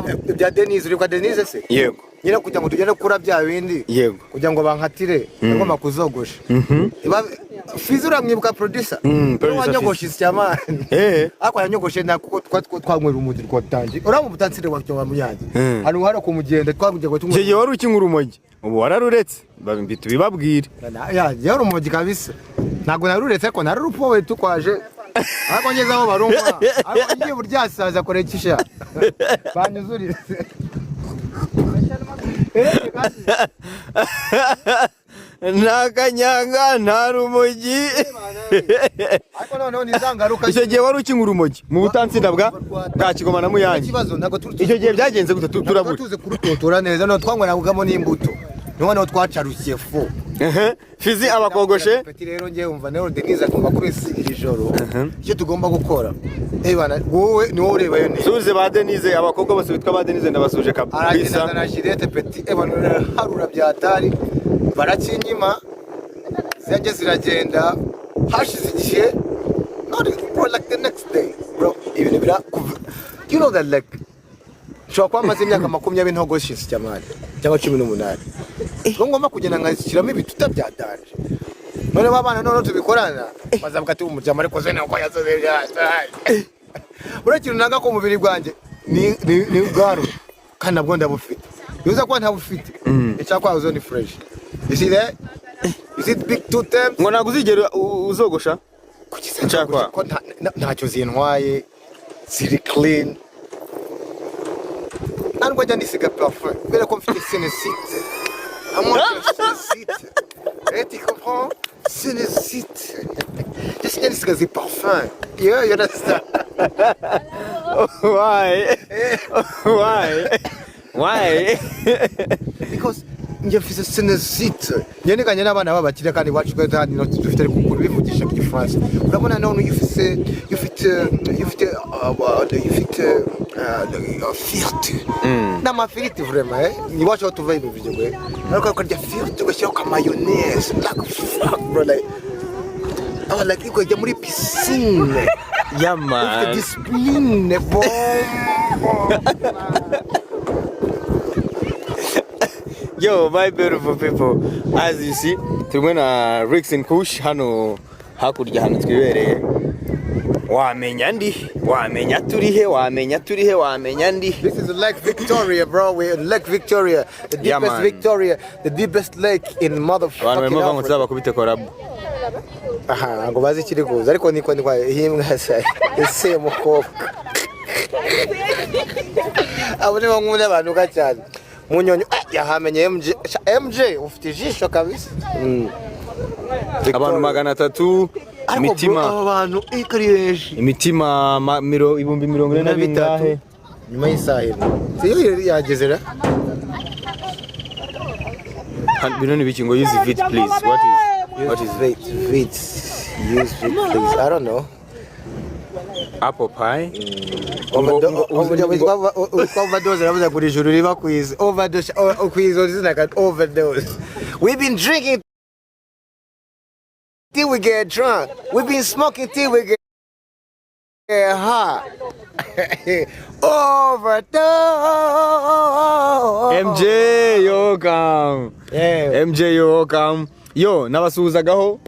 bya Denise uri kwa Denise se yego nyira kugira ngo tugende kura bya bindi yego kugira ngo bankatire ngoma kuzogosha Fizi uramwibuka producer wanyogosha isyamani ako yanyogoshe nako twanywera umudi rwatangi uramubutantsire wakyo wa muyanzi hano haro kumugenda twavuge ngo tumwe je wari ukinkura urumogi ubu wararuretse babimbitu bibabwire ya yari urumogi kabisa ntago naruretse ko narurupowe tukwaje ako ngezaho barumva ako ngiye buryasaza korekisha banyuzurire nakanyanga nta rumogi ariko noneho nizangaruka icyo gihe wari ukinkura urumogi mu butansinda bwa kigoma na muyange icyo gihe byagenze gute turabura tuze kurutotora neza no twangwanabugamo n'imbuto niho twacarukiye fu Fizi abakogoshe peti rero ngiye umva nayo Denise akumva kuri iri joro icyo tugomba gukora bana wowe ni wowe ureba yo ni suze ba Denise abakobwa bose bitwa ba Denise ndabasuje kabisa na Juliette peti bana harura byatari barakinyima zajye ziragenda hashize igihe not for like the next day bro ibintu bira you know that like shwa kwa maze imyaka 20 ntogoshise cyamani cyangwa 18 ngomba kugenda nkashyiramo ibituta byatanje none babana none tubikorana bazavuga ati umujama ariko zene uko yazoze byatanje urakintu nanga ko mubiri gwanjye ni bwaro kandi nabwo ndabufite yuza kwa ntabufite icyakwa uzoni fresh you see that you see the big two temps ngo naguzigera uzogosha cyakwa ntacyo zintwaye ziri clean ntabwo njya ndisiga parfum kubera ko mfite senesite senesite tu comprends senesite just njya ndisiga zi parfum you understand why because njye mfite senesite njye niganye n'abana babakire kandi wacu ko kandi no dufite ariko kuri bivugisha mu Gifaransa urabona none ufite fierté nama fierté vraiment ni wacu tuvaye mu video gwe ariko ko rya fierté gashyira ka mayonnaise like fuck bro like I was like iko jya muri piscine yama discipline bon Yo, my beautiful people, as you see, turi na Rix and Kush hano hakurya hano twibereye. Wamenya ndi, wamenya turihe ndi. This is Lake Victoria, bro. We're in Lake Victoria, the deepest Victoria, the deepest lake in motherfucking Africa. Abantu bava bakubite korabu. Aha, ngo bazi kiri kuza ariko niko ndwa himbwa sai. Ese mukobwa. Abone bamwe abantu gacyane. Munyonyo yahamenye MJ ufite ijisho kabisa abantu 300 imitima abantu ikariyeje imitima 240 nyuma y'isahira siyo yagezera bino ni biki ngo use it please what is it use it please I don't know apple pie overdose rabuza kuri juru riba quiz overdose is like an overdose. We've been drinking till we get drunk. We've been smoking till we get high. Overdose. MJ yo come. Yeah. MJ yo come. Yo nabasuzagaho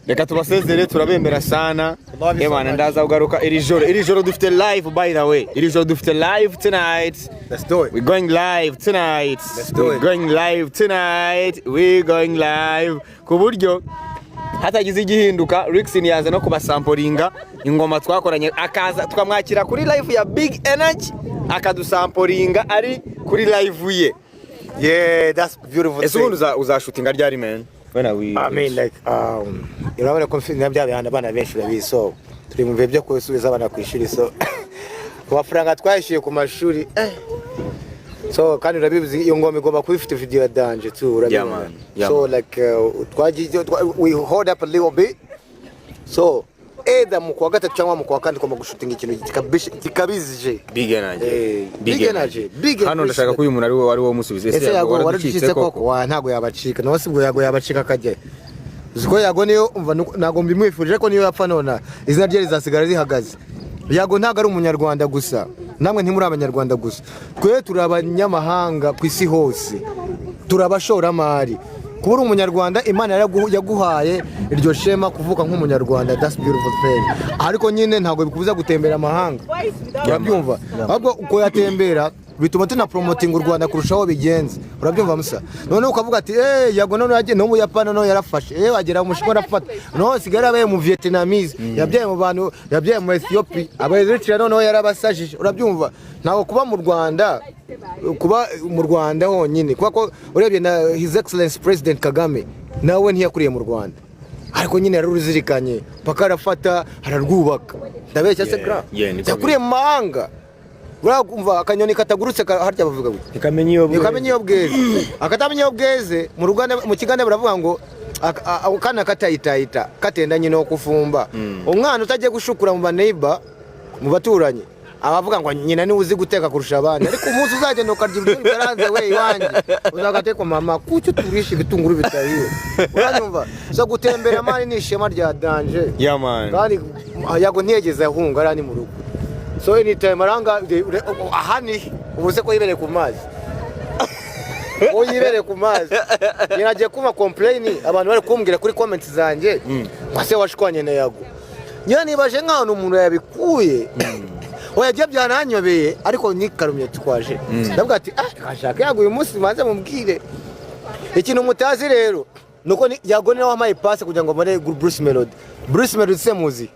reka tubasezere turabembera sana ebana ndaza ugaruka iri joro dufite live by the way iri joro dufite live tonight. Let's do it. We're going live tonight. We're going live ku buryo hatagize igihinduka Rixin yaza no kubasamporinga ingoma twakoranye akaza tukamwakira kuri live ya Big Energy akadusamporinga ari kuri live ye. Yeah, that's beautiful. Ese uzashutinga ryari man? When are we? I mean like urabona ko mfite byabana abana benshi babiso turi mu bihe byo kusubiza abana ku ishuri so amafaranga twayishyuye ku mashuri so kandi urabizi iyo ngoma igomba kuba ifite video ya danje too urabona so like we hold up a little bit so either mu kwa gatatu cyangwa mu kwa kane tugomba gushutinga ikintu kikabizije Big Energy hano ndashaka ko uyu muntu ari wo musubize ese yago waracitse koko ntago yabacika no sibwo yago yabacika kajye uziko yago niyo umva nago mbimwifurije ko niyo yapfa nona izina rye rizasigara rihagaze yago ntago ari umunyarwanda gusa namwe ntimuri abanyarwanda gusa, twe turi abanyamahanga ku isi hose, turi abashoramari. Kuba uri umunyarwanda Imana yaguhaye iryo shema kuvuka nk'umunyarwanda, that's beautiful thing. Ariko nyine ntabwo bikubuza gutembera amahanga, urabyumva? Ahubwo uko yatembera bituma tuna promoting u Rwanda kurushaho bigenze, urabyumva musa? None ukavuga ati yago none yagiye no mu Yapana no yarafashe, wagera mu Mushinwa arafata, no sigara abaye mu Vietnamese, yabyaye mu bantu, yabyaye mu Ethiopia, abayerekera none yarabasajije, urabyumva? Ntago kuba mu Rwanda honyine, kuko ko urebye na His Excellency President Kagame nawe ntiyakuriye mu Rwanda, ariko nyine yararuzirikanye paka arafata ararwubaka. Ndabeshya se gra yakuriye mu mahanga. Urumva akanyoni katagurutse harya bavuga gute? Ikamenya iyo bweze. Akatamenya iyo bweze mu Ruganda, mu Kiganda baravuga ngo akana katayitayita katendanye no kufumba. Umwana utagiye gushukura mu baneiba mu baturanyi abavuga ngo nyina ni uzi guteka kurusha abandi, ariko umunsi uzagenda ukarya ibintu bitaranze we iwanjye uzagateka mama kucyo turisha ibitunguru bitahiye. Uranyumva? So gutembera mani ni ishema rya danger. Yeah man. Kandi yago ntiyegeze ahunga arani mu rugo. So anytime aranga ahani ubuze ko yibere ku mazi. Yibere ku mazi. Ninagiye kuma complain abantu bari kumbwira kuri comments zanjye. Wase washkwanye na yago. Nyine nibaje nk'ahantu umuntu yabikuye. Oya jye byananyobeye ariko nikarumye twaje. Ndavuga ati kashaka yago uyu munsi manze mubwire. Ikintu mutazi rero nuko yago niwe wamaye pass kugira ngo mbone Bruce Melody. Bruce Melody se muzi.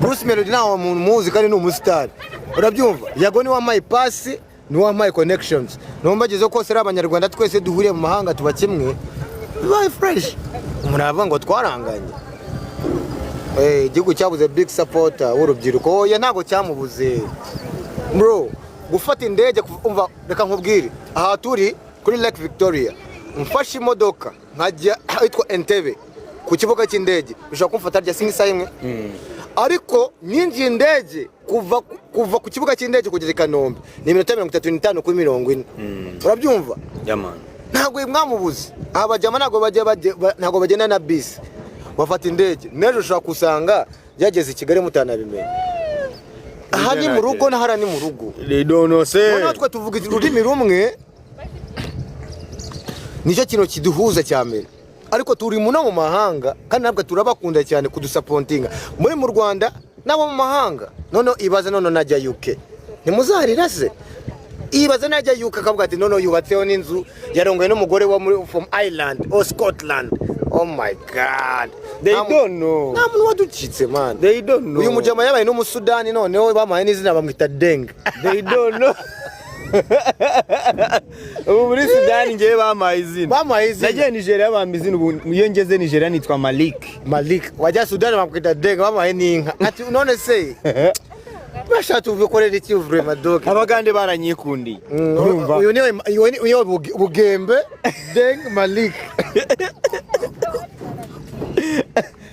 Bruce Melody nawe umuntu muzi kandi ni umustar. Urabyumva? Yago ni wamaye pass, ni wamaye connections. Nombagize ko sera abanyarwanda twese duhuriye mu mahanga tuba kimwe. Life fresh. Umuntu avuga ngo twaranganye. Igihugu cyabuze big supporter w'urubyiruko, oya ntago cyamubuze. Bro, gufata indege umva reka nkubwire. Aha turi kuri Lake Victoria. Mfashe imodoka nkajya ahitwa Entebbe ku kibuga cy'indege. Bishaka kumfata rya sinisa imwe. Ariko ninjiye indege kuva ku kibuga cy'indege kugeza Kanombe ni iminota 35 kuri 40. Urabyumva? Yaman. Ntago mwamubuze. Abajama ntago bagenda na bisi. Wafata indege neje ushaka kusanga yageze Kigali mutanabimenye. Aha ni mu rugo na harani mu rugo. They don't know say. Natwe tuvuga ururimi rumwe. Nicyo kintu kiduhuza cyane. Ariko turi mu mahanga kandi nabwo turabakunda cyane kudusapontinga. Muri mu Rwanda nabo mu mahanga. None ibaze none najya UK. Ntimuzarira se. Ibaze najya UK akavuga ati none yubatseho n'inzu yarongoye n'umugore wa from Ireland or Scotland. Oh my God. They don't know. Nta muntu waducitse man. They don't know. Uyu mujama yabaye no mu Sudani noneho bamaye n'izina bamwita Deng. They don't know. Ubu muri Sudani ngiye bamaye izina. Nagiye Nigeria bampa izina, ubu iyo ngeze Nigeria nitwa Malik. Wajya Sudani bamwita Deng bamaye n'inka. Ati none se bashatu ubikorera iki uvure madoke? Abagande baranyikundiye. Urumva? Uyu bugembe Deng Malik.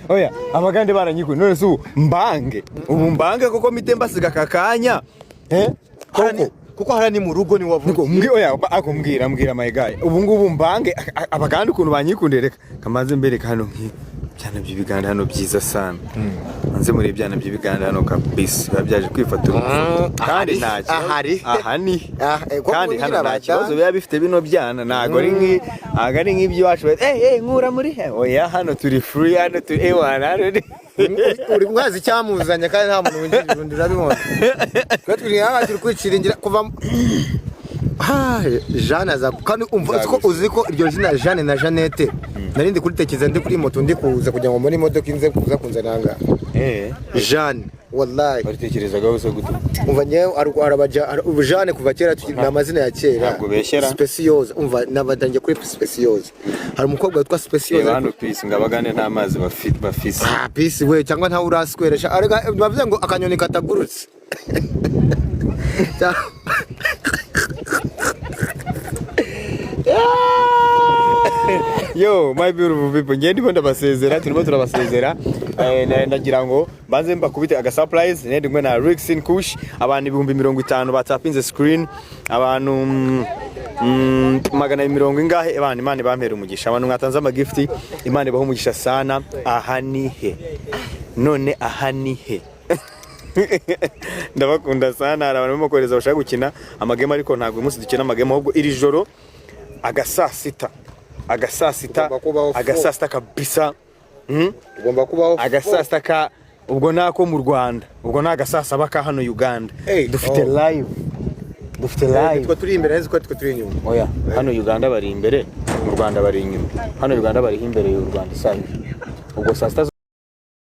Oya, abagande baranyikundiye. None se mbange. Ubu mbange koko mitemba siga kakanya. Kuko harani mu rugo ni wavuga. Oya, akumbwira my guy. Ubu ngubu mbange abagande ukuntu banyikundiye reka kamaze mbereka hano cyane by'ibiganda hano byiza sana. Manze muri byana by'ibiganda hano kabisa babyaje kwifatira. Kandi ntacyo. Ahani. Kandi hano ntacyo biba bifite bino byana nago ari nk'ibyo wacu. Nkura muri he. Oya hano turi free, hano turi wana. Uri mwazi cyamuzanya kandi nta muntu winjira undi urabibona. Twe turi aha turi kwikiringira kuva Jeanne aza kandi uzi ko iryo zina Jeanne na Jeannette narindi kuritekeza ndi kuri moto ndi kuza kugira ngo muri imodoka inze kuza kunzananga. Jeanne wallahi baritekerezaga bose gute? Umva nyewe arabaja Jeanne kuva kera tukiri amazina ya kera. Ntabwo beshyera. Speciose umva nabatangiye kuri Speciose. Hari umukobwa witwa Speciose. Hano peace ngabagane n'amazi bafise. Peace we cyangwa nta urasweresha. Bavuze ngo akanyoni katagurutse. Yo, my beautiful people, ngende ndimo ndabasezera, turimo turabasezera. Ndagira ngo banze mbakubite aga surprise, nende ngwe na Rixin Kush, abantu 50 batapinze screen, abantu 170 ingahe, abantu Imana bampera umugisha, abantu mwatanze ama gift, Imana ibaho umugisha sana. Aha ni he? None aha ni he? ndabakunda sana hari abantu barimo kohereza bashaka gukina amagame ariko ntabwo uyu munsi dukina amagame ahubwo iri joro agasasita kabisa ugomba kubaho agasasita ka ubwo nako mu Rwanda ubwo nagasasa baka hano Uganda dufite live twa turi imbere nzi ko turi inyuma oya hano Uganda bari imbere mu Rwanda bari inyuma hano Uganda bari imbere y'u Rwanda cyane ubwo sasta